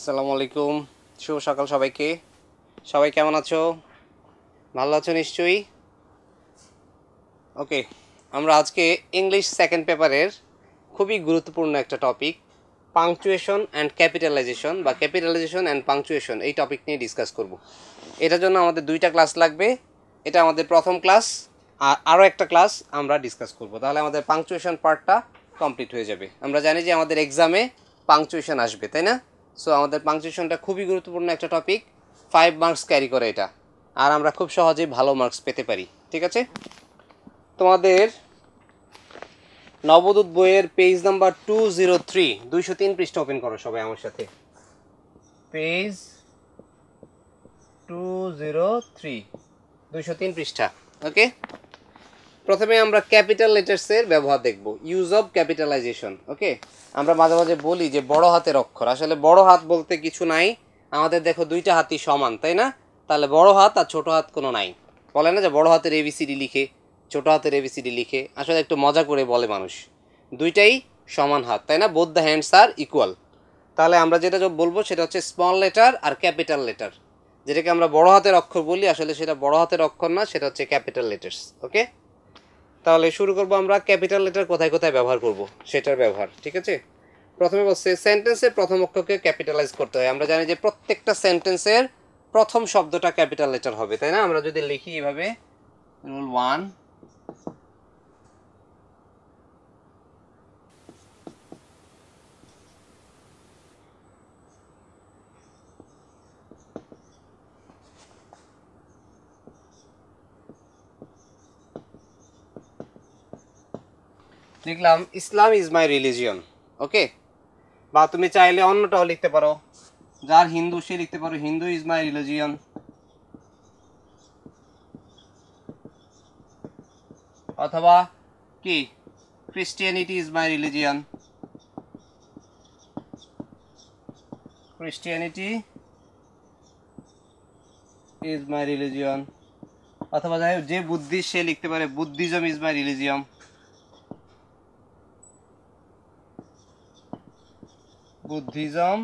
আসসালামু আলাইকুম, শুভ সকাল সবাইকে। সবাই কেমন আছো? ভালো আছো নিশ্চয়ই। ওকে, আমরা আজকে ইংলিশ সেকেন্ড পেপারের খুবই গুরুত্বপূর্ণ একটা টপিক, পাংচুয়েশন অ্যান্ড ক্যাপিটালাইজেশন বা ক্যাপিটালাইজেশন অ্যান্ড পাংচুয়েশন, এই টপিক নিয়ে ডিসকাস করব। এটার জন্য আমাদের দুইটা ক্লাস লাগবে। এটা আমাদের প্রথম ক্লাস, আর আরও একটা ক্লাস আমরা ডিসকাস করব, তাহলে আমাদের পাংচুয়েশন পার্টটা কমপ্লিট হয়ে যাবে। আমরা জানি যে আমাদের এক্সামে পাংচুয়েশন আসবে, তাই না? সো আমাদের পাংচুয়েশনটা খুবই গুরুত্বপূর্ণ একটা টপিক, 5 মার্কস ক্যারি করে এটা, আর আমরা খুব সহজেই ভালো মার্কস পেতে পারি। ঠিক আছে, তোমাদের নবদূত বইয়ের পেজ নাম্বার 203, 203 পৃষ্ঠা ওপেন করো সবাই আমার সাথে। পেজ 203, 203 পৃষ্ঠা। ওকে, প্রথমে আমরা ক্যাপিটাল লেটার্সের ব্যবহার দেখব, ইউজ অফ ক্যাপিটালাইজেশন। ওকে, আমরা মাঝে মাঝে বলি যে বড় হাতের অক্ষর, আসলে বড় হাত বলতে কিছু নাই। আমাদের দেখো দুইটা হাতই সমান, তাই না? তাহলে বড় হাত আর ছোট হাত কোনো নাই। বলে না যে বড় হাতের এবিসিডি লিখে, ছোট হাতের এবিসিডি লিখে, আসলে একটু মজা করে বলে মানুষ, দুইটাই সমান হাত, তাই না? Both the hands R equal. তাহলে আমরা যেটা বলবো সেটা হচ্ছে স্মল লেটার আর ক্যাপিটাল লেটার। যেটাকে আমরা বড় হাতের অক্ষর বলি, আসলে সেটা বড় হাতের অক্ষর না, সেটা হচ্ছে ক্যাপিটাল লেটার্স। ওকে, তাহলে শুরু করব আমরা ক্যাপিটাল লেটার কোথায় কোথায় ব্যবহার করব সেটার ব্যবহার। ঠিক আছে, প্রথমে বলছে সেন্টেন্সের প্রথম অক্ষরকে ক্যাপিটালাইজ করতে হয়। আমরা জানি যে প্রত্যেকটা সেন্টেন্সের প্রথম শব্দটা ক্যাপিটাল লেটার হবে, তাই না? আমরা যদি লিখি এভাবে, রুল 1, লিখলাম ইসলাম ইজ মাই রিলিজিয়ন। ওকে, বা তুমি চাইলে অন্যটাও লিখতে পারো, যার হিন্দু সে লিখতে পারো হিন্দু ইজ মাই রিলিজিয়ন, অথবা কি Christianity is my religion, Christianity is my religion, অথবা যাই যে বুদ্ধিস্ট সে লিখতে পারে Buddhism is my religion, Buddhism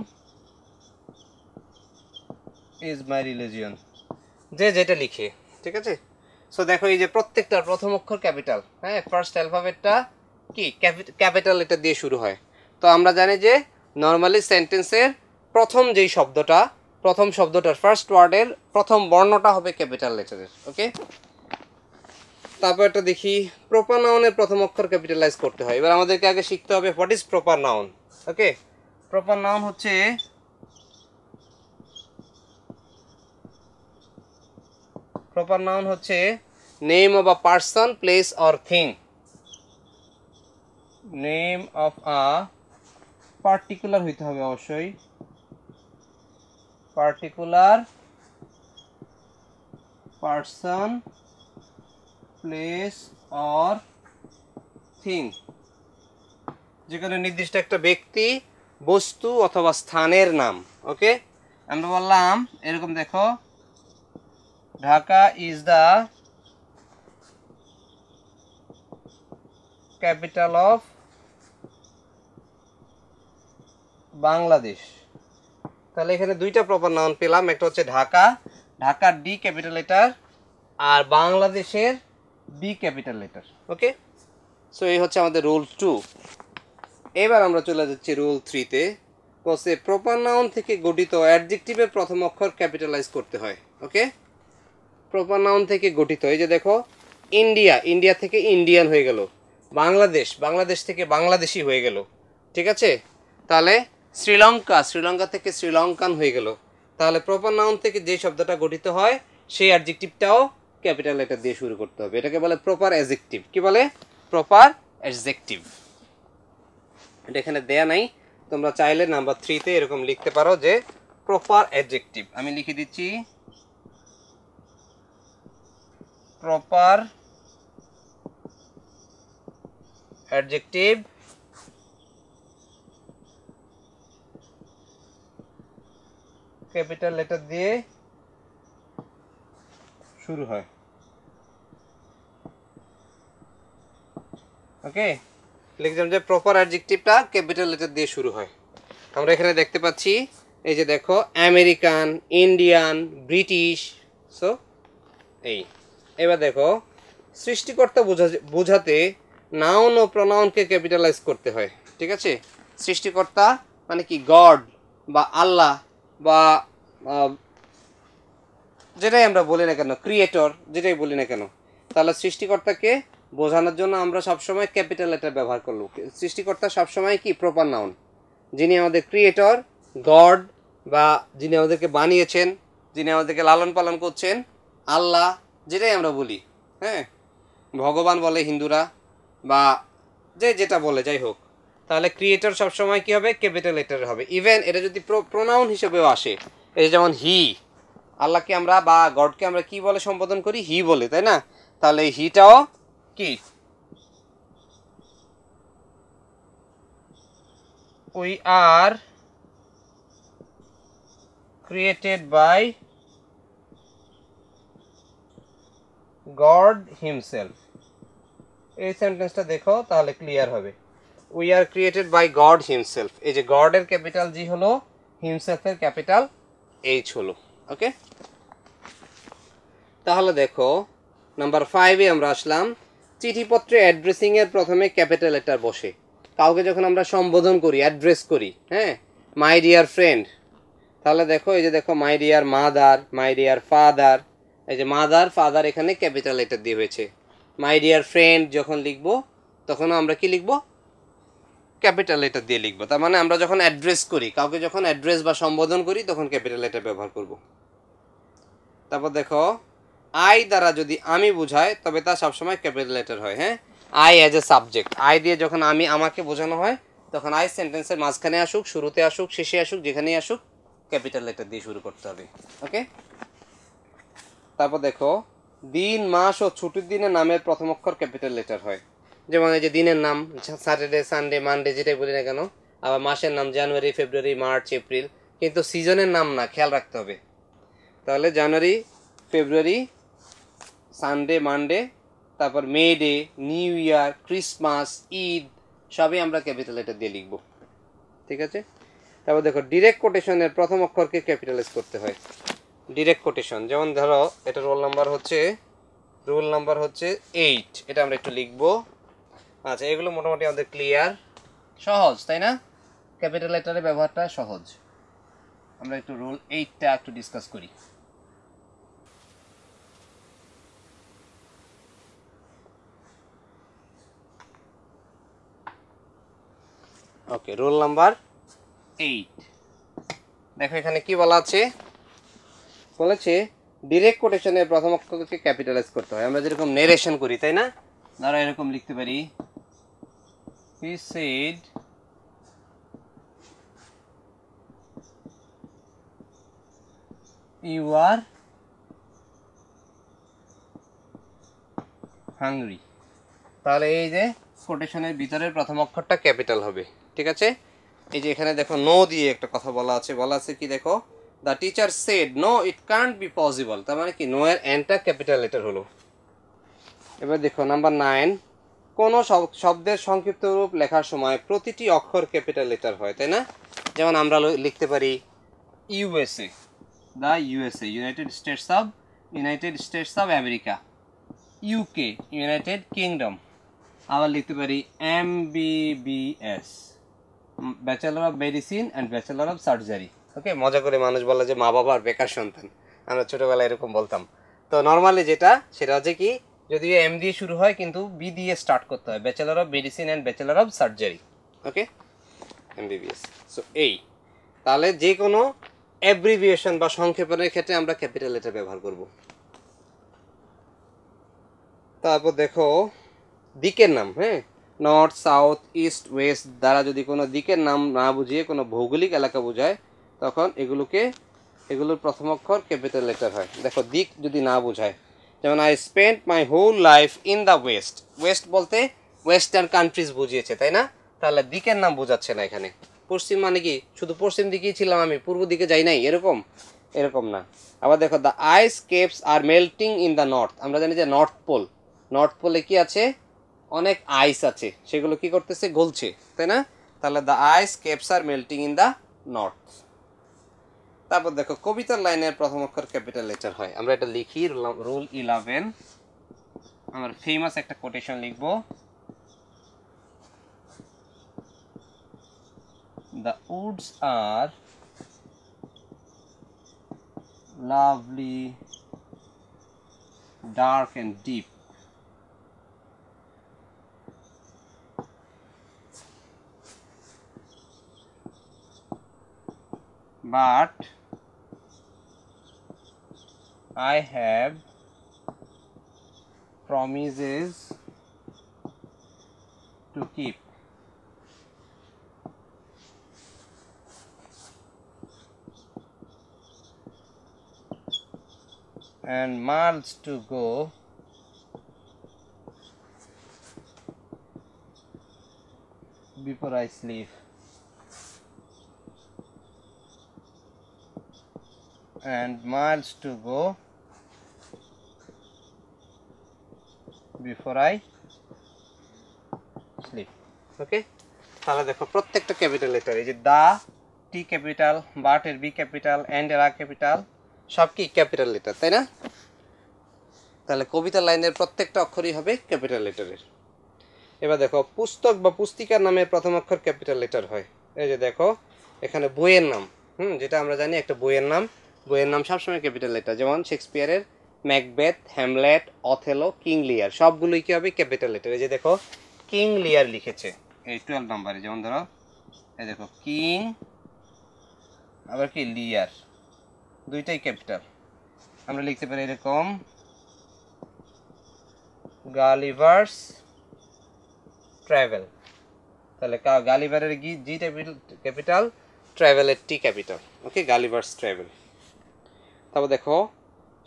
is my religion, যে যেটা লিখে। ঠিক আছে, সো দেখো এই যে প্রত্যেকটার প্রথম অক্ষর ক্যাপিটাল, হ্যাঁ, ফার্স্ট অ্যালফাবেটটা কি ক্যাপিটাল লেটার দিয়ে শুরু হয়। তো আমরা জানি যে নর্মালি সেন্টেন্সের প্রথম যেই শব্দটা, প্রথম শব্দটার ফার্স্ট ওয়ার্ডের প্রথম বর্ণটা হবে ক্যাপিটাল লেটারের। ওকে, তারপর একটা দেখি প্রপার নাউনের প্রথম অক্ষর ক্যাপিটালাইজ করতে হয়। এবার আমাদেরকে আগে শিখতে হবে what is proper noun. Okay, proper noun হচ্ছে name of a person, place or thing. Name of a particular হইতে হবে অবশ্যই, particular person, place or thing, যেখানে নির্দিষ্ট একটা ব্যক্তি, বস্তু অথবা স্থানের নাম। ওকে, আমরা বললাম এরকম, দেখো Dhaka is the capital of Bangladesh. তাহলে এখানে দুইটা প্রপার নাউন পেলাম, একটা হচ্ছে ঢাকা, ঢাকার ডি ক্যাপিটাল লেটার, আর বাংলাদেশের বি ক্যাপিটাল লেটার। ওকে, সো এই হচ্ছে আমাদের রুল 2। এবার আমরা চলে যাচ্ছি রুল 3-তে। বলছে প্রপার নাউন থেকে গঠিত অ্যাডজেক্টিভের প্রথম অক্ষর ক্যাপিটালাইজ করতে হয়। ওকে, প্রপার নাউন থেকে গঠিত, এই যে দেখো ইন্ডিয়া, ইন্ডিয়া থেকে ইন্ডিয়ান হয়ে গেল, বাংলাদেশ, বাংলাদেশ থেকে বাংলাদেশি হয়ে গেল। ঠিক আছে, তাহলে শ্রীলঙ্কা, শ্রীলঙ্কা থেকে শ্রীলঙ্কান হয়ে গেল। তাহলে প্রপার নাউন থেকে যে শব্দটা গঠিত হয় সেই অ্যাডজেক্টিভটাও ক্যাপিটাল লেটার দিয়ে শুরু করতে হবে। এটাকে বলে প্রপার অ্যাডজেক্টিভ। কি বলে? Proper adjective. এটা এখানে দেয়া নাই, তোমরা চাইলে নাম্বার 3-তে এরকম লিখতে পারো যে প্রপার অ্যাডজেক্টিভ। আমি লিখে দিচ্ছি প্রপার অ্যাডজেক্টিভ, ক্যাপিটাল লেটার দিয়ে শুরু হয়। ওকে, লিখলাম যে প্রপার অ্যাডজেক্টিভটা ক্যাপিটাল লেটার দিয়ে শুরু হয়। আমরা এখানে দেখতে পাচ্ছি এই যে দেখো আমেরিকান, ইন্ডিয়ান, ব্রিটিশ। সো এই এবার দেখো সৃষ্টিকর্তা বোঝাতে নাউন ও প্রনাউনকে ক্যাপিটালাইজ করতে হয়। ঠিক আছে, সৃষ্টিকর্তা মানে কি গড বা আল্লাহ বা যেটাই আমরা বলি না কেন, ক্রিয়েটর যেটাই বলি না কেন, তাহলে সৃষ্টিকর্তাকে বোঝানোর জন্য আমরা সবসময় ক্যাপিটাল লেটার ব্যবহার করব। সৃষ্টিকর্তা সবসময় কি প্রপার নাউন, যিনি আমাদের ক্রিয়েটর, গড বা যিনি আমাদেরকে বানিয়েছেন, যিনি আমাদেরকে লালন পালন করছেন, আল্লাহ যেটাই আমরা বলি, হ্যাঁ, ভগবান বলে হিন্দুরা বা যে যেটা বলে, যাই হোক, তাহলে ক্রিয়েটর সবসময় কি হবে, ক্যাপিটাল লেটার হবে। ইভেন এটা যদি প্রোনাউন হিসেবেও আসে, এই যেমন হি, আল্লাহকে আমরা বা গডকে আমরা কি বলে সম্বোধন করি, হি বলে, তাই না? তাহলে হিটাও কি we are created by God himself. এই সেন্টেন্সটা দেখো তাহলে ক্লিয়ার হবে। We are created by God himself, এই যে গডের ক্যাপিটাল জি হলো, হিমসেলফের ক্যাপিটাল এইচ হলো। ওকে, তাহলে দেখো নাম্বার 5-এ আমরা আসলাম। চিঠিপত্রে অ্যাড্রেসিংয়ের প্রথমে ক্যাপিটাল লেটার বসে। কাউকে যখন আমরা সম্বোধন করি, অ্যাড্রেস করি, হ্যাঁ, মাই ডিয়ার ফ্রেন্ড, তাহলে দেখো এই যে দেখো my dear mother, my dear father, এই যে মাদার ফাদার এখানে ক্যাপিটাল লেটার দিয়ে হয়েছে। মাই ডিয়ার ফ্রেন্ড যখন লিখবো তখনও আমরা কি লিখবো, ক্যাপিটাল লেটার দিয়ে লিখবো। তার মানে আমরা যখন অ্যাড্রেস করি, কাউকে যখন অ্যাড্রেস বা সম্বোধন করি তখন ক্যাপিটাল লেটার ব্যবহার করব। তারপর দেখো আই দ্বারা যদি আমি বোঝায় তবে তা সবসময় ক্যাপিটাল লেটার হয়। হ্যাঁ, I as a subject, I দিয়ে যখন আমাকে বোঝানো হয় তখন আই সেন্টেন্সের মাঝখানে আসুক, শুরুতে আসুক, শেষে আসুক, যেখানেই আসুক ক্যাপিটাল লেটার দিয়ে শুরু করতে হবে। ওকে, তারপর দেখো দিন, মাস ও ছুটির দিনের নামের প্রথম অক্ষর ক্যাপিটাল লেটার হয়। যেমন এই যে দিনের নাম স্যাটারডে, সানডে, মানডে যেটাই বলি না কেন, আবার মাসের নাম জানুয়ারি, ফেব্রুয়ারি, মার্চ, এপ্রিল, কিন্তু সিজনের নাম না, খেয়াল রাখতে হবে। তাহলে জানুয়ারি, ফেব্রুয়ারি, সানডে, মানডে, তারপর May Day, new year, Christmas, Eid সবই আমরা ক্যাপিটাল লেটার দিয়ে লিখব। ঠিক আছে, তারপর দেখো ডিরেক্ট কোটেশনের প্রথম অক্ষরকে ক্যাপিটালাইজ করতে হয়। ডিরেক্ট কোটেশন, যেমন ধরো এটা রোল নাম্বার হচ্ছে 8, এটা আমরা একটু লিখবো। আচ্ছা, এগুলো মোটামুটি আমাদের ক্লিয়ার, সহজ, তাই না? ক্যাপিটাল লেটারের ব্যবহারটা সহজ। আমরা একটু রুল 8টা একটু ডিসকাস করি। ওকে, রুল নাম্বার 8 দেখো এখানে কি বলা আছে, বলেছে ডিরেক্ট কোটেশনের প্রথম অক্ষরকে ক্যাপিটালাইজ করতে হয়। আমরা যেরকম নেরেশন করি, তাই না? ধরো এরকম লিখতে পারি, he said you are hungry, তাহলে এই যে কোটেশনের ভিতরের প্রথম অক্ষরটা ক্যাপিটাল হবে। ঠিক আছে, এই যে এখানে দেখো নো দিয়ে একটা কথা বলা আছে কি দেখো, the teacher said no it can't be possible, তার মানে কি নো এর এনটা ক্যাপিটাল লেটার হলো। এবার দেখো নাম্বার 9, কোনো শব্দের সংক্ষিপ্ত রূপ লেখার সময় প্রতিটি অক্ষর ক্যাপিটাল লেটার হয়, তাই না? যেমন আমরা লিখতে পারি USA, the USA, United States of America, UK, United Kingdom. আবার লিখতে পারি MBBS, bachelor of medicine and bachelor of surgery. Okay, মজা করে মানুষ বলে যে মা বাবার বেকার সন্তান, আমরা ছোটোবেলায় এরকম বলতাম। তো নর্মালি যেটা সেটা হচ্ছে কি, যদিও এম দিয়ে শুরু হয় কিন্তু বি দিয়ে স্টার্ট করতে হয়, bachelor of medicine and bachelor of surgery. Okay, MBBS। So এই তাহলে যে কোনো অ্যাব্রিভিয়েশন বা সংক্ষেপণের ক্ষেত্রে আমরা ক্যাপিটাল লেটার ব্যবহার করব। তারপর দেখো দিকের নাম, হ্যাঁ, নর্থ, সাউথ, ইস্ট, ওয়েস্ট দ্বারা যদি কোনো দিকের নাম না বুঝিয়ে কোনো ভৌগোলিক এলাকা বোঝায় তখন এগুলোর প্রথম অক্ষর ক্যাপিটাল লেটার হয়। দেখো দিক যদি না বোঝায়, যেমন I spent my whole life in the west, west বলতে ওয়েস্টার্ন কান্ট্রিজ বুঝিয়েছে, তাই না? তাহলে দিকের নাম বোঝাচ্ছে না এখানে। পশ্চিম মানে কি শুধু পশ্চিম দিকেই ছিলাম আমি, পূর্ব দিকে যাই নাই, এরকম না। আবার দেখো the ice caps are melting in the north, আমরা জানি যে নর্থ পোলে কি আছে, অনেক আইস আছে, সেগুলো কি করতেছে, গলছে, তাই না? তাহলে the ice caps are melting in the north. তারপর দেখো কবিতার লাইনের প্রথম অক্ষর ক্যাপিটাল লেটার হয়, আমরা এটা লিখি রুল 11। আমরা ফেমাস একটা কোটেশন লিখবো, the woods are lovely dark and deep, but I have promises to keep. And miles to go before I sleep. And miles to go before I sleep. ওকে, তাহলে দেখো প্রত্যেকটা ক্যাপিটাল লেটার, এই যে দা টি capital, but এর B capital, and এর আ capital, সব কি capital letter, তাই না? তাহলে কবিতার লাইনের প্রত্যেকটা অক্ষরই হবে ক্যাপিটাল লেটারের। এবার দেখো পুস্তক বা পুস্তিকার নামের প্রথম অক্ষর ক্যাপিটাল লেটার হয়। এই যে দেখো এখানে বইয়ের নাম, যেটা আমরা জানি একটা বইয়ের নাম সবসময় ক্যাপিটাল লেটার, যেমন শেক্সপিয়ারের ম্যাকবেথ, হ্যামলেট, অথেলো, কিং লিয়ার, সবগুলোই কি হবে ক্যাপিটাল লেটার। এই যে দেখো কিং লিয়ার লিখেছে এই 12 নম্বরে, যেমন ধরো এই দেখো কিং আবার কি লিয়ার, দুইটাই ক্যাপিটাল। আমরা লিখতে পারি এরকম গালিভার্স ট্রাভেল, তাহলে গালিভারের জি ক্যাপিটাল, ট্রাভেলের টি ক্যাপিটাল। ওকে, গালিভার্স ট্রাভেল। তারপর দেখো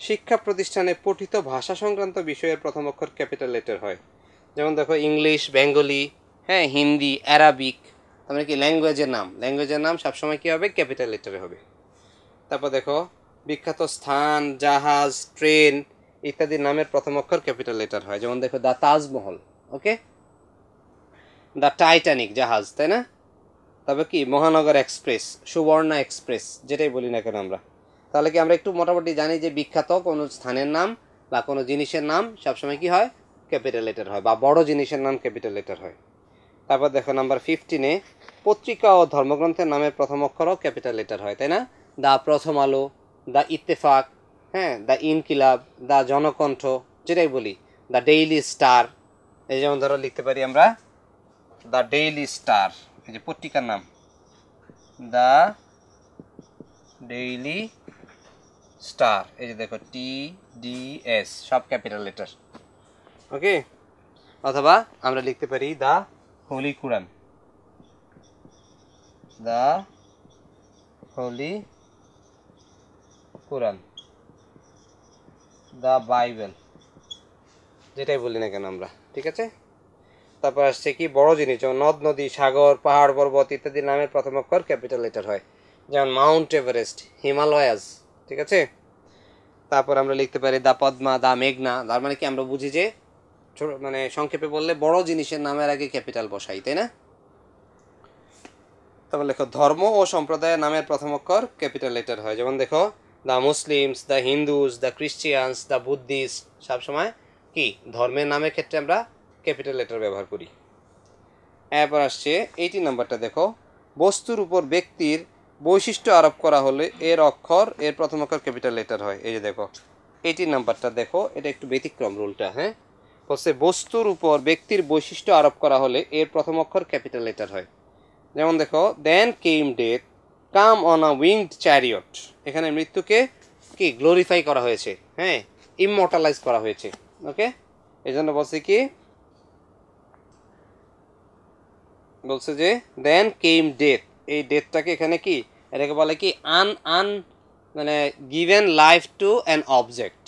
শিক্ষা প্রতিষ্ঠানে পঠিত ভাষা সংক্রান্ত বিষয়ের প্রথম অক্ষর ক্যাপিটাল লেটার হয়, যেমন দেখো ইংলিশ, বেঙ্গলি, হ্যাঁ, হিন্দি, অ্যারাবিক, তারপরে কি ল্যাঙ্গুয়েজের নাম সবসময় কী হবে ক্যাপিটাল লেটারে হবে। তারপর দেখো বিখ্যাত স্থান, জাহাজ, ট্রেন ইত্যাদি নামের প্রথম অক্ষর ক্যাপিটাল লেটার হয়, যেমন দেখো the Taj Mahal, okay, the Titanic জাহাজ, তাই না? তবে কি মহানগর এক্সপ্রেস, সুবর্ণা এক্সপ্রেস, যেটাই বলি না কেন আমরা, তাহলে কি আমরা একটু মোটামুটি জানি যে বিখ্যাত কোনো স্থানের নাম বা কোনো জিনিসের নাম সবসময় কি হয় ক্যাপিটাল লেটার হয়, বা বড় জিনিসের নাম ক্যাপিটাল লেটার হয়। তারপর দেখো নাম্বার 15-এ পত্রিকা ও ধর্মগ্রন্থের নামের প্রথম অক্ষরও ক্যাপিটাল লেটার হয়, তাই না? দ্য প্রথম আলো, দ্য ইত্তেফাক, হ্যাঁ, দ্য ইনকিলাব, দ্য জনকণ্ঠ, যেটাই বলি, দ্য ডেইলি স্টার। এই যেমন ধরো লিখতে পারি আমরা দ্য ডেইলি স্টার, এই যে পত্রিকার নাম দ্য ডেইলি স্টার, এই যে দেখো TDS, সব ক্যাপিটাল লেটার। ওকে, অথবা আমরা লিখতে পারি the Holi Quran, the Holi Quran, the Bible, যেটাই বলি না কেন আমরা, ঠিক আছে? তারপর আসছে কি বড় জিনিস, যেমন নদ নদী, সাগর, পাহাড় পর্বত ইত্যাদি নামের প্রথম অক্ষর ক্যাপিটাল লেটার হয়, যেমন মাউন্ট এভারেস্ট, হিমালয়াস, ঠিক আছে? তারপর আমরা লিখতে পারি দা পদ্মা, দা মেঘনা, তার মানে কি আমরা বুঝি যে মানে সংক্ষেপে বললে বড় জিনিসের নামের আগে ক্যাপিটাল বসাই, তাই না? তারপর লেখো ধর্ম ও সম্প্রদায়ের নামের প্রথম অক্ষর ক্যাপিটাল লেটার হয়, যেমন দেখো the Muslims, the Hindus, the Christians, the Buddhist, সবসময় কি ধর্মের নামের ক্ষেত্রে আমরা ক্যাপিটাল লেটার ব্যবহার করি। এরপর আসছে 18 নম্বরটা, দেখো বস্তুর উপর ব্যক্তির বৈশিষ্ট্য আরোপ করা হলে এর প্রথম অক্ষর ক্যাপিটাল লেটার হয়। এই যে দেখো 18 নাম্বারটা দেখো, এটা একটু ব্যতিক্রম রুলটা, হ্যাঁ, বলছে বস্তুর উপর ব্যক্তির বৈশিষ্ট্য আরোপ করা হলে এর প্রথম অক্ষর ক্যাপিটাল লেটার হয়, যেমন দেখো then came death come on a winged chariot, এখানে মৃত্যুকে কি গ্লোরিফাই করা হয়েছে, হ্যাঁ, ইমমর্টালাইজ করা হয়েছে। ওকে, এই জন্য বলছে যে দেন কেম ডেথ, এই ডেথটাকে এখানে কি এটাকে বলে কি মানে given life to an object,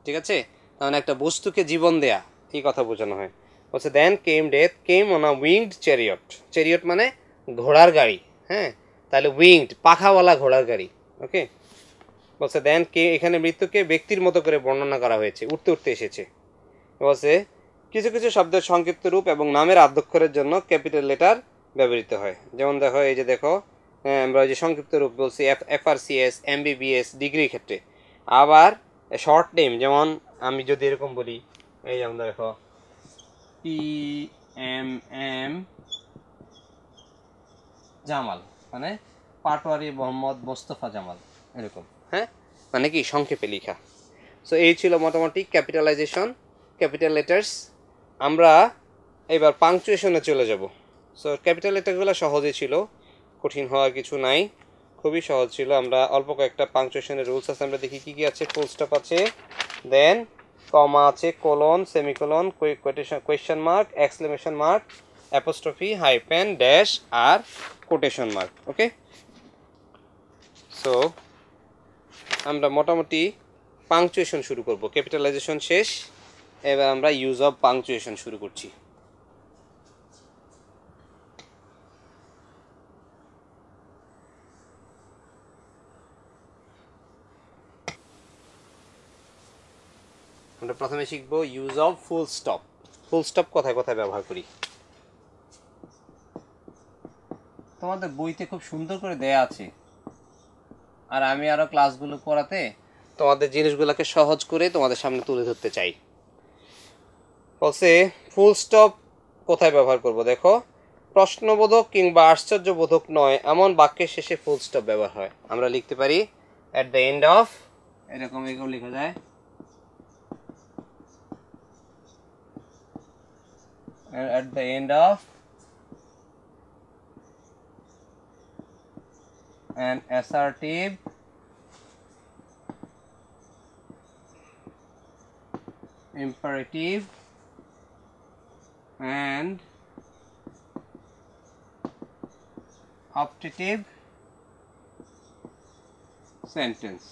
ঠিক আছে? তার মানে একটা বস্তুকে জীবন দেয়া, এই কথা বোঝানো হয়। বলছে then came death came on a winged chariot, chariot মানে ঘোড়ার গাড়ি, হ্যাঁ, তাহলে উইংড পাখাওয়ালা ঘোড়ার গাড়ি। ওকে, বলছে দেন কে, এখানে মৃত্যুকে ব্যক্তির মতো করে বর্ণনা করা হয়েছে, উঠতে উঠতে এসেছে। বলছে কিছু কিছু শব্দের সংক্ষিপ্ত রূপ এবং নামের আদ্যক্ষরের জন্য ক্যাপিটাল লেটার ব্যবহৃত হয়, যেমন দেখো এই যে দেখো হ্যাঁ, আমরা ওই যে সংক্ষিপ্ত রূপ বলছি FRCS, MBBS ডিগ্রির ক্ষেত্রে। আবার শর্ট নেম, যেমন আমি যদি এরকম বলি, এই যেমন দেখো PMM জামাল, মানে পাটোয়ারি মোহাম্মদ মোস্তফা জামাল, এরকম। হ্যাঁ, মানে কি সংক্ষেপে লেখা। সো এই ছিল মোটামুটি ক্যাপিটালাইজেশন, ক্যাপিটাল লেটার্স। আমরা এবার পাংচুয়েশনে চলে যাব। সো ক্যাপিটাল লেটারগুলো সহজই ছিল, কঠিন হওয়ার কিছু নাই, খুবই সহজ ছিল। আমরা অল্প কয়েকটা পাংচুয়েশনের রুলস আছে, আমরা দেখি কি কি আছে। ফুল স্টপ আছে, দেন কমা আছে, colon, semicolon, question mark, exclamation mark, apostrophe, hyphen, dash আর কোটেশন মার্ক। ওকে, সো আমরা মোটামুটি পাংচুয়েশন শুরু করব। ক্যাপিটালাইজেশন শেষ, এবার আমরা ইউজ অফ পাংচুয়েশন শুরু করছি। আমরা প্রথমে শিখব use of full stop. Full stop কোথায় কোথায় ব্যবহার করি। তোমাদের বইতে খুব সুন্দর করে দেয়া আছে, আর আমি আরো ক্লাসগুলো করাতে তোমাদের জিনিসগুলোকে সহজ করে তোমাদের সামনে তুলে ধরতে চাই। বলছে ফুল স্টপ কোথায় ব্যবহার করব। দেখো, প্রশ্নবোধক কিংবা আশ্চর্যবোধক নয় এমন বাক্যের শেষে ফুল স্টপ ব্যবহার হয়। আমরা লিখতে পারি অ্যাট দ্য এন্ড অফ, এরকম এরকম লেখা যায়, at the end of an assertive imperative and optative sentence.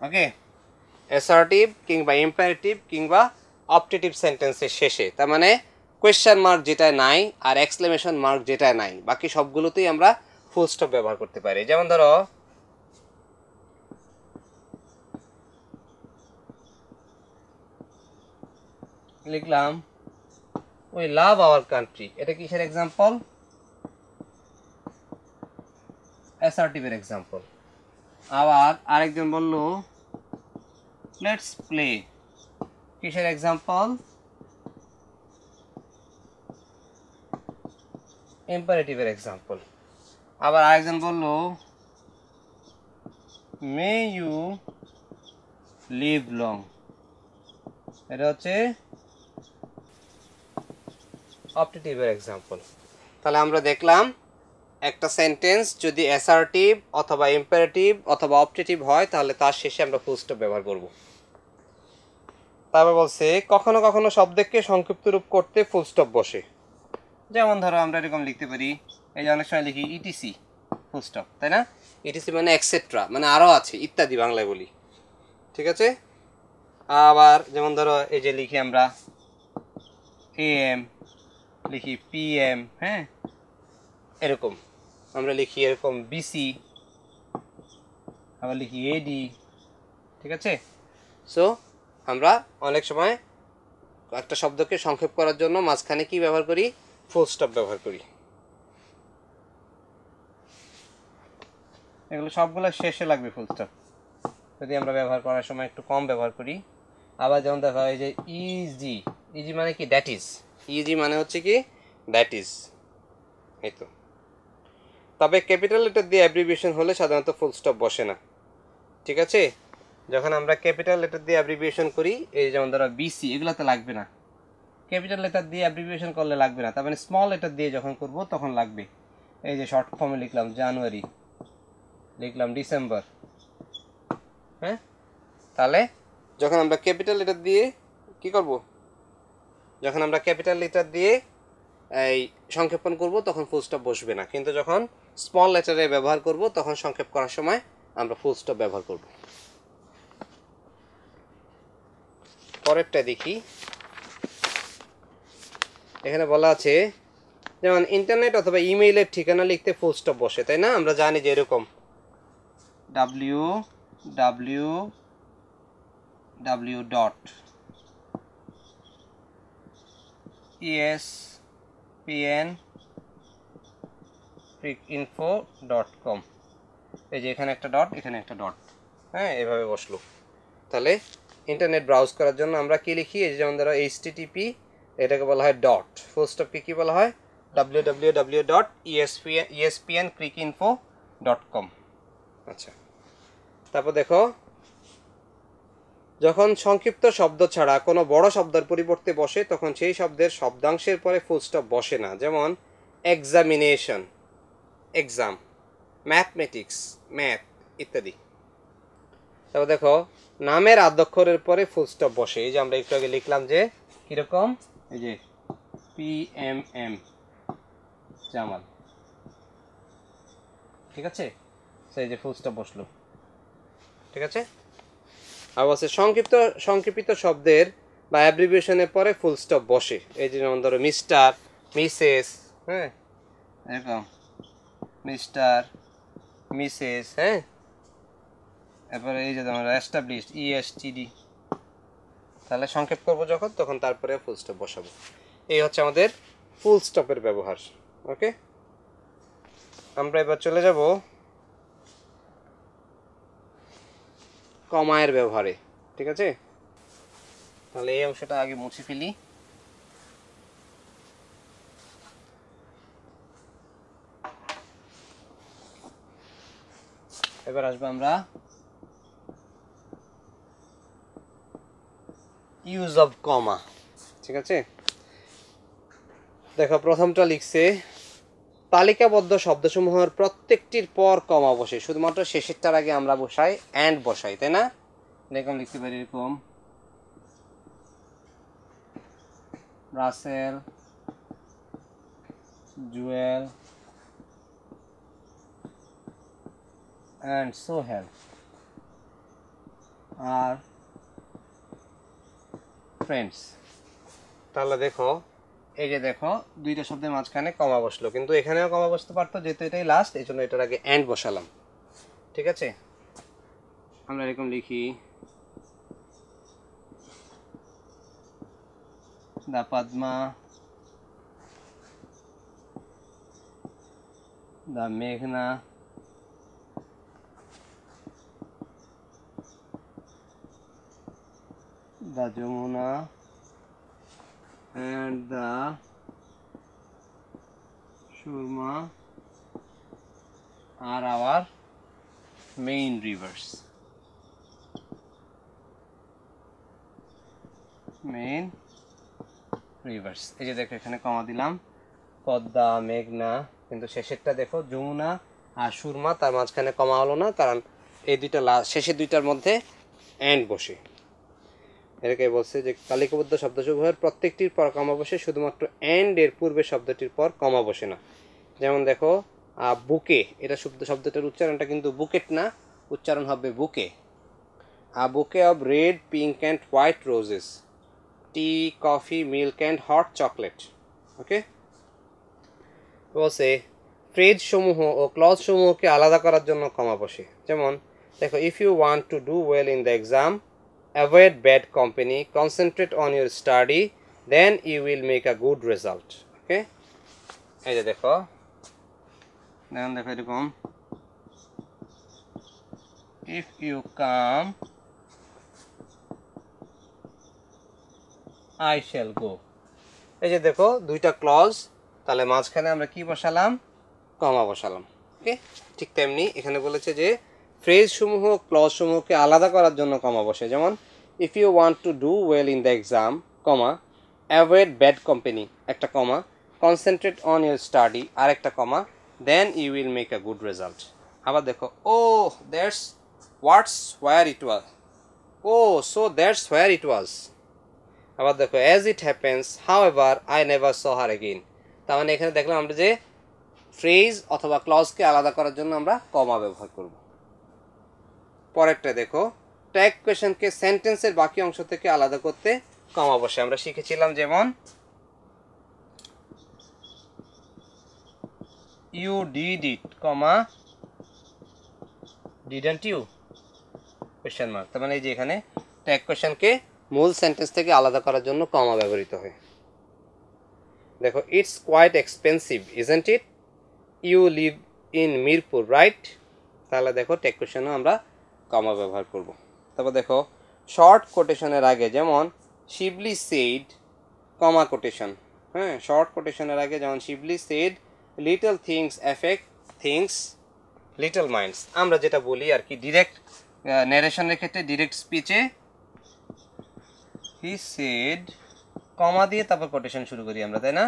Okay, assertive কিংবা ইম্পারেটিভ কিংবা অপটেটিভ সেন্টেন্সের শেষে, তার মানে কোয়েশ্চেন মার্ক যেটা নাই আর এক্সক্লেমেশন মার্ক যেটা নাই, বাকি সবগুলোতেই আমরা ফুল স্টপ ব্যবহার করতে পারি। যেমন ধরো লিখলাম উই লাভ আওয়ার কান্ট্রি, এটা কিসের এক্সাম্পল? অ্যাসার্টিভের এক্সাম্পল। আবার আরেকজন বলল লেটস প্লে, কিসের এক্সাম্পল? ইম্পারেটিভের এক্সাম্পল। আবার আরেকজন বলল মে ইউ লিভ লং, এটা হচ্ছে অপটেটিভের এক্সাম্পল। তাহলে আমরা দেখলাম একটা সেন্টেন্স যদি অ্যাসার্টিভ অথবা ইম্পারেটিভ অথবা অপটেটিভ হয় তাহলে তার শেষে আমরা ফুল স্টপ ব্যবহার করব। তারপর বলছে কখনো কখনো শব্দকে সংক্ষিপ্ত রূপ করতে ফুল স্টপ বসে। যেমন ধরো আমরা এরকম লিখতে পারি, এই যে অনেক সময় লিখি ইটিসি ফুল স্টপ, তাই না? ইটিসি মানে এক্সেট্রা, মানে আরও আছে ইত্যাদি বাংলায় বলি, ঠিক আছে? আবার যেমন ধরো এই যে লিখি আমরা এএম, লিখি পিএম, হ্যাঁ এরকম আমরা লিখি এরকম বিসি, আবার লিখি এডি, ঠিক আছে? সো আমরা অনেক সময় একটা শব্দকে সংক্ষেপ করার জন্য মাঝখানে কি ব্যবহার করি? ফুল স্টপ ব্যবহার করি। এগুলো সবগুলো শেষে লাগবে ফুল স্টপ, যদি আমরা ব্যবহার করার সময় একটু কম ব্যবহার করি। আবার যেমন দেখা হয় যে ইজি, ইজি মানে কি? That is. ইজি মানে হচ্ছে কি? দ্যাট ইজ, এই তো। তবে ক্যাপিটাল লেটার দিয়ে অ্যাব্রিভিয়েশন হলে সাধারণত ফুল স্টপ বসে না, ঠিক আছে? যখন আমরা ক্যাপিটাল লেটার দিয়ে অ্যাব্রিভিয়েশন করি, এই যেমন ধরো বিসি, এগুলোতে লাগবে না। ক্যাপিটাল লেটার দিয়ে অ্যাব্রিভিয়েশন করলে লাগবে না, তার মানে স্মল লেটার দিয়ে যখন করব তখন লাগবে। এই যে শর্ট ফর্মে লিখলাম জানুয়ারি, লিখলাম ডিসেম্বর, হ্যাঁ? তাহলে যখন আমরা ক্যাপিটাল লেটার দিয়ে কি করব? যখন আমরা ক্যাপিটাল লেটার দিয়ে এই সংক্ষেপণ করব তখন ফুল স্টপ বসবে না, কিন্তু যখন স্মল লেটারে ব্যবহার করব তখন সংক্ষেপ করার সময় আমরা ফুল স্টপ ব্যবহার করব। পরেরটা দেখি, এখানে বলা আছে যেমন ইন্টারনেট অথবা ইমেইলের ঠিকানা লিখতে ফুল স্টপ বসে, তাই না? আমরা জানি যে এরকম www.espn cricinfo.com। এই যে এখানে একটা ডট, এখানে একটা ডট, হ্যাঁ এভাবে বসলো। তাহলে ইন্টারনেট ব্রাউজ করার জন্য আমরা কি লিখি? এই যে যেমন ধরো HTTP, এটাকে বলা হয় ডট, ফুল স্টপকে কি বলা হয়? www.espncricinfo.com। আচ্ছা, তারপর দেখো, যখন সংক্ষিপ্ত শব্দ ছাড়া কোনো বড় শব্দের পরিবর্তে বসে তখন সেই শব্দের শব্দাংশের পরে ফুল স্টপ বসে না। যেমন এক্সামিনেশন, এক্সাম, ম্যাথমেটিক্স, ম্যাথ ইত্যাদি। তারপর দেখো, নামের আদ্যক্ষরের পরে ফুল স্টপ বসে। এই যে আমরা একটু আগে লিখলাম যে কিরকম, এই যে PMM জামাল, ঠিক আছে, সেই যে ফুল স্টপ বসলো, ঠিক আছে। আর বলছে সংক্ষিপ্ত শব্দের বা অ্যাব্রিভিয়েশনের পরে ফুল স্টপ বসে। এই যে যেমন ধরো মিস্টার, মিসেস, হ্যাঁ এরকম মিস্টার, মিসেস, হ্যাঁ। এরপরে এই যে তোমার এস্টাবলিশড, ESTD। তাহলে সংক্ষেপ করবো যখন, তখন তারপরে ফুল স্টপ বসাবো। এই হচ্ছে আমাদের ফুল স্টপের ব্যবহার। ওকে, আমরা এবার চলে যাব কমায়ের ব্যবহারে, ঠিক আছে। তাহলে এই অংশটা আগে মুছে ফেলি। এবার আসবো আমরা ইউজ অফ কমা, ঠিক আছে। দেখো প্রথমটা লিখছে, তালিকাবদ্ধ শব্দসমূহের প্রত্যেকটির পর কমা বসে, শুধুমাত্র শেষেরটার আগে আমরা বসাই অ্যান্ড বসাই, তাই না? এরকম লিখতে পারি, এরকম Russel, Jewel and Sohel are friends. তাহলে দেখো, এই যে দেখো দুইটা শব্দের মাঝখানে কমা বসলো, কিন্তু এখানেও কমা বসতে পারতো, যেহেতু এটাই লাস্ট এই জন্য এটার আগে অ্যান্ড বসালাম, ঠিক আছে। আমরা এরকম লিখি, দা পদ্মা, দা মেঘনা, the Jamuna and the Surma are our main rivers. Main rivers. এই যে দেখো এখানে কমা দিলাম, পদ্মা, মেঘনা, কিন্তু শেষেরটা দেখো যমুনা আর সুরমা, তার মাঝখানে কমা হলো না, কারণ এই দুইটা শেষের দুইটার মধ্যে এন্ড বসে। এটাকে বলছে যে তালিকাবদ্ধ শব্দসমূহের প্রত্যেকটির পর কমা বসে, শুধুমাত্র এন্ড এর পূর্বে শব্দটির পর কমা বসে না। যেমন দেখো বুকে, এটা শব্দটার উচ্চারণটা কিন্তু বুকেট না, উচ্চারণ হবে bouquet. A bouquet of red, pink and white roses, tea, coffee, milk and hot chocolate. Okay, বলছে ফ্রেজ সমূহ ও ক্লজ সমূহকে আলাদা করার জন্য কমা বসে। যেমন দেখো, if you want to do well in the exam, avoid bad company, concentrate on your study, then you will make a good result. Okay, এই যে দেখো এরকম, if you come I shall go। এই যে দেখো দুইটা ক্লজ, তাহলে মাঝখানে আমরা কি বসালাম? কমা বসালাম। ওকে, ঠিক তেমনি এখানে বলেছে যে ফ্রেজ সমূহ ক্লজ সমূহকে আলাদা করার জন্য কমা বসে। যেমন if you want to do well in the exam, comma, avoid bad company, একটা comma, concentrate on your study, আর একটা comma, then you will make a good result. আবার দেখো, oh that's what's where it was, oh so that's where it was. আবার দেখো, as it happens however I never saw her again. তার মানে এখানে দেখলাম আমরা যে ফ্রেজ অথবা ক্লজকে আলাদা করার জন্য আমরা কমা ব্যবহার করব। পরেরটা দেখো, ট্যাগ কোয়েশনকে সেন্টেন্সের বাকি অংশ থেকে আলাদা করতে কমা বসে। আমরা শিখেছিলাম যেমন you did it, comma, didn't you, question mark. তার মানে এই যে এখানে ট্যাগ কোয়েশনকে মূল সেন্টেন্স থেকে আলাদা করার জন্য কমা ব্যবহৃত হয়। দেখো, it's quite expensive isn't it, you live in Mirpur right. তাহলে দেখো টেক কোশ্চেনও আমরা কমা ব্যবহার করব। তারপর দেখো শর্ট কোটেশনের আগে, যেমন শিবলি সেড, কমা কোটেশন। হ্যাঁ, শর্ট কোটেশনের আগে যেমন Shibli said little things affect things little minds. আমরা যেটা বলি আর কি ডিরেক্ট ন্যারেশনের ক্ষেত্রে, ডিরেক্ট স্পিচে হি সেড, কমা দিয়ে তারপর কোটেশন শুরু করি আমরা, তাই না?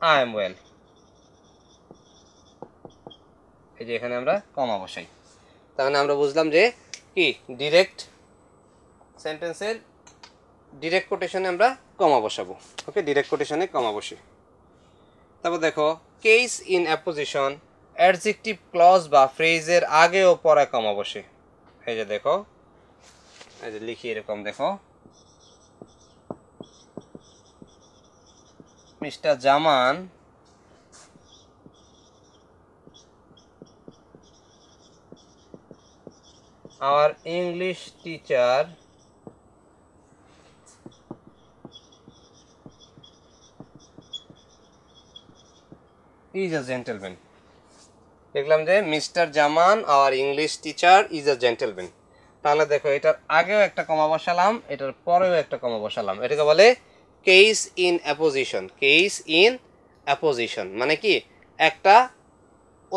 আই এম ওয়েল, এই যে এখানে আমরা কমা বসাই। তাহলে আমরা বুঝলাম যে কি ডিরেক্ট সেন্টেন্সের ডিরেক্ট কোটেশনে আমরা কমা বসাবো। ওকে, ডিরেক্ট কোটেশনে কমা বসি। তারপর দেখো case in apposition, adjective clause বা ফ্রেজের আগে ও পরে কমা বসে। এই যে দেখো, এই যে লিখি এরকম, দেখো mister Zaman our English teacher is a gentleman। দেখলাম যে mister Zaman our English teacher is a gentleman। তাহলে দেখো এটার আগেও একটা কমা বসালাম, এটার পরেও একটা কমা বসালাম, এটাকে বলে case in apposition. Case in apposition মানে কি একটা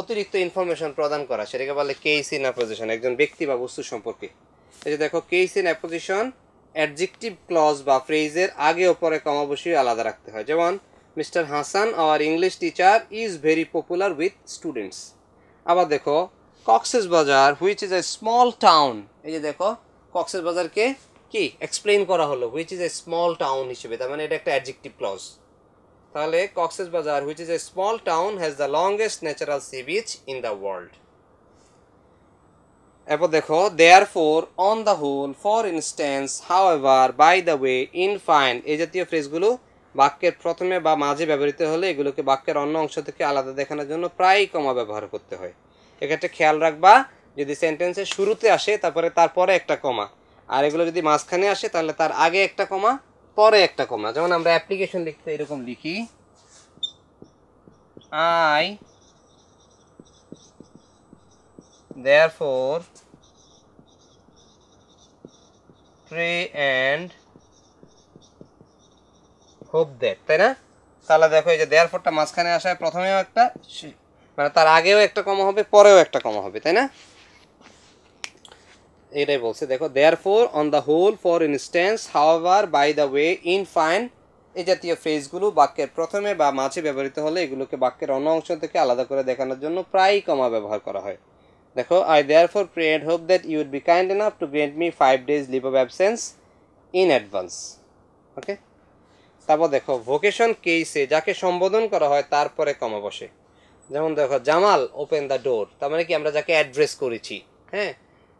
অতিরিক্ত ইনফরমেশন প্রদান করা, সেটাকে বলে কেস ইন অ্যাপোজিশন, একজন ব্যক্তি বা বস্তু সম্পর্কে। এই যে দেখো case in apposition adjective clause বা ফ্রেজের আগে ও পরে কমা বসিয়ে আলাদা রাখতে হয়। যেমন mister Hasan our English teacher is very popular with students. আবার দেখো Cox's Bazar which is a small town. এই যে দেখো কক্সেস বাজারকে কি এক্সপ্লেইন করা হলো which is a small town হিসেবে, তার মানে এটা একটা অ্যাডজেক্টিভ ক্লজ। তাহলে Cox's Bazar which is a small town has the longest natural sea beach in the world. এরপর দেখো therefore, on the whole, for instance, however, by the way, in fine, এই জাতীয় ফ্রেজগুলো বাক্যের প্রথমে বা মাঝে ব্যবহৃত হলে এগুলোকে বাক্যের অন্য অংশ থেকে আলাদা দেখানোর জন্য প্রায়ই কমা ব্যবহার করতে হয়। এক্ষেত্রে খেয়াল রাখবা যদি সেন্টেন্সের শুরুতে আসে তারপরে একটা কমা, আর এগুলো যদি মাঝখানে আসে তাহলে তার আগে একটা কমা পরে একটা কমা। যেমন আমরা অ্যাপ্লিকেশন লিখতে এরকম লিখি I therefore pray and hope that, তাই না? তাহলে দেখো এই যে therefore-টা মাঝখানে আসায় প্রথমেও একটা, মানে তার আগেও একটা কমা হবে, পরেও একটা কমা হবে, তাই না? এটাই বলছে দেখো therefore, on the whole, for instance, however, by the way, in fine, এই জাতীয় ফ্রেজগুলো বাক্যের প্রথমে বা মাঝে ব্যবহৃত হলে এগুলোকে বাক্যের অন্য অংশ থেকে আলাদা করে দেখানোর জন্য প্রায়ই কমা ব্যবহার করা হয়। দেখো I therefore pray and hope that you would be kind enough to grant me 5 days leave of absence in advance। ওকে, তারপর দেখো ভোকেশন কেসে যাকে সম্বোধন করা হয় তারপরে কমা বসে। যেমন দেখো জামাল ওপেন দ্য ডোর, তার মানে কি আমরা যাকে অ্যাড্রেস করেছি, হ্যাঁ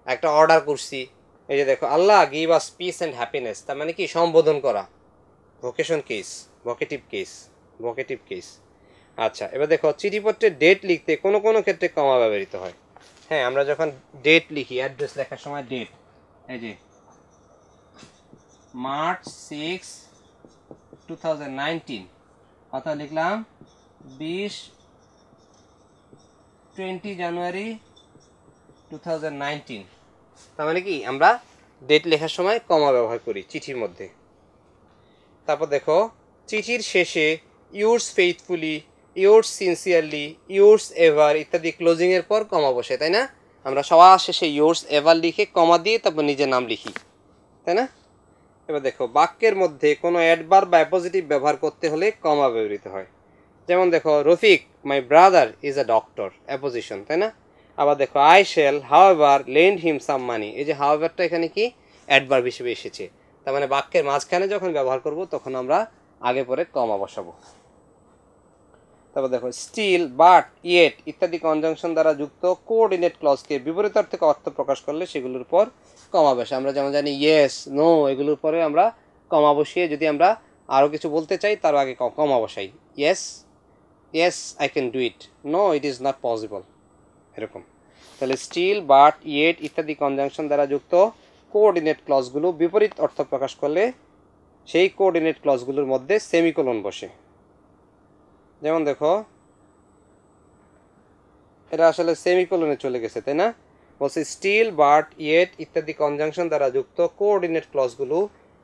একটা অর্ডার করছি। এই যে দেখো Allah give us peace and happiness, তার মানে কি সম্বোধন করা, vocation case, vocative case, vocative case. আচ্ছা, এবার দেখো চিঠিপত্রের ডেট লিখতে কোনো কোনো ক্ষেত্রে কমা ব্যবহৃত হয়। হ্যাঁ, আমরা যখন ডেট লিখি, অ্যাড্রেস লেখার সময় ডেট, এই যে মার্চ 6, 2019, অথবা লিখলাম 20 জানুয়ারি 2019, তার মানে কি আমরা ডেট লেখার সময় কমা ব্যবহার করি চিঠির মধ্যে। তারপর দেখো চিঠির শেষে yours faithfully, yours sincerely, yours ever ইত্যাদি ক্লোজিংয়ের পর কমা বসে, তাই না? আমরা সবার শেষে ইউর্স এভার লিখে কমা দিয়ে তারপর নিজের নাম লিখি, তাই না? এবার দেখো বাক্যের মধ্যে কোনো অ্যাডভার্ব বা অ্যাপোজিটিভ ব্যবহার করতে হলে কমা ব্যবহৃত হয়। যেমন দেখো Rafiq my brother is a doctor, apposition, তাই না? আবার দেখো আই শ্যাল হাউএভার লেন্ড হিম সাম মানি, এই যে হাউএভারটা এখানে কি অ্যাডভার্ব হিসেবে এসেছে, তার মানে বাক্যের মাঝখানে যখন ব্যবহার করব তখন আমরা আগে পরে কমা বসাবো। তারপর দেখো স্টিল, বাট, ইয়েট ইত্যাদি কনজাংশন দ্বারা যুক্ত কোঅর্ডিনেট ক্লজকে বিপরীতার্থক অর্থ প্রকাশ করলে সেগুলোর পর কমা বসে। আমরা যেমন জানি ইয়েস, নো, এগুলোর পরে আমরা কমা বসিয়ে যদি আমরা আরও কিছু বলতে চাই তার আগে কমা বসাই। Yes, yes I can do it, no it is not possible, এরকম। তাহলে স্টিল, বাট, ইয়েট ইত্যাদি কনজাংশন দ্বারা যুক্ত কোঅর্ডিনেট ক্লজগুলো বিপরীত অর্থ প্রকাশ করলে সেই কোঅর্ডিনেট ক্লজগুলোর মধ্যে সেমিকোলন বসে। যেমন দেখো এটা আসলে সেমিকোলনে চলে গেছে, তাই না? বলছে স্টিল, বাট, ইয়েট ইত্যাদি কনজাংশন দ্বারা যুক্ত কোঅর্ডিনেট ক্লজগুলো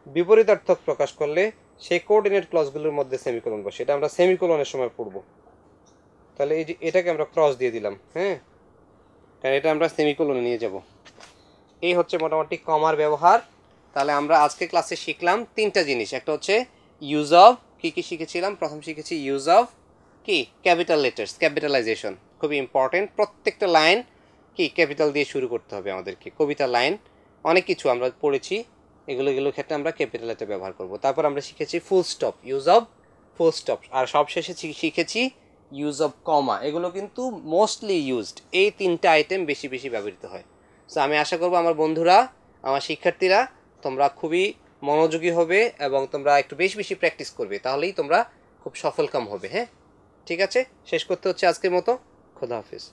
বিপরীতার্থক প্রকাশ করলে সেই কোঅর্ডিনেট ক্লজগুলোর মধ্যে সেমিকোলন বসে। এটা আমরা সেমিকোলনের সময় পড়ব। তাহলে এই যে এটাকে আমরা ক্রস দিয়ে দিলাম, হ্যাঁ, কারণ এটা আমরা সেমিকোলনে নিয়ে যাব। এই হচ্ছে মোটামুটি কমার ব্যবহার। তাহলে আমরা আজকে ক্লাসে শিখলাম তিনটা জিনিস। একটা হচ্ছে ইউজ অফ, কি শিখেছিলাম? প্রথম শিখেছি ইউজ অফ কি ক্যাপিটাল লেটার্স, ক্যাপিটালাইজেশন খুবই ইম্পর্টেন্ট। প্রত্যেকটা লাইন কি ক্যাপিটাল দিয়ে শুরু করতে হবে আমাদেরকে। কবিতা লাইন অনেক কিছু আমরা পড়েছি, এগুলোর ক্ষেত্রে আমরা ক্যাপিটাল লেটার ব্যবহার করব। তারপর আমরা শিখেছি full stop, use of full stop, আর সবশেষে শিখেছি ইউজ অফ কমা। এগুলো কিন্তু মোস্টলি ইউজড, এই তিনটা আইটেম বেশি বেশি ব্যবহৃত হয়। সো আমি আশা করব আমার বন্ধুরা, আমার শিক্ষার্থীরা, তোমরা খুবই মনোযোগী হবে এবং তোমরা একটু বেশি বেশি প্র্যাকটিস করবে, তাহলেই তোমরা খুব সফলকাম হবে। হ্যাঁ, ঠিক আছে, শেষ করতে হচ্ছে আজকের মতো। খোদা হাফিজ।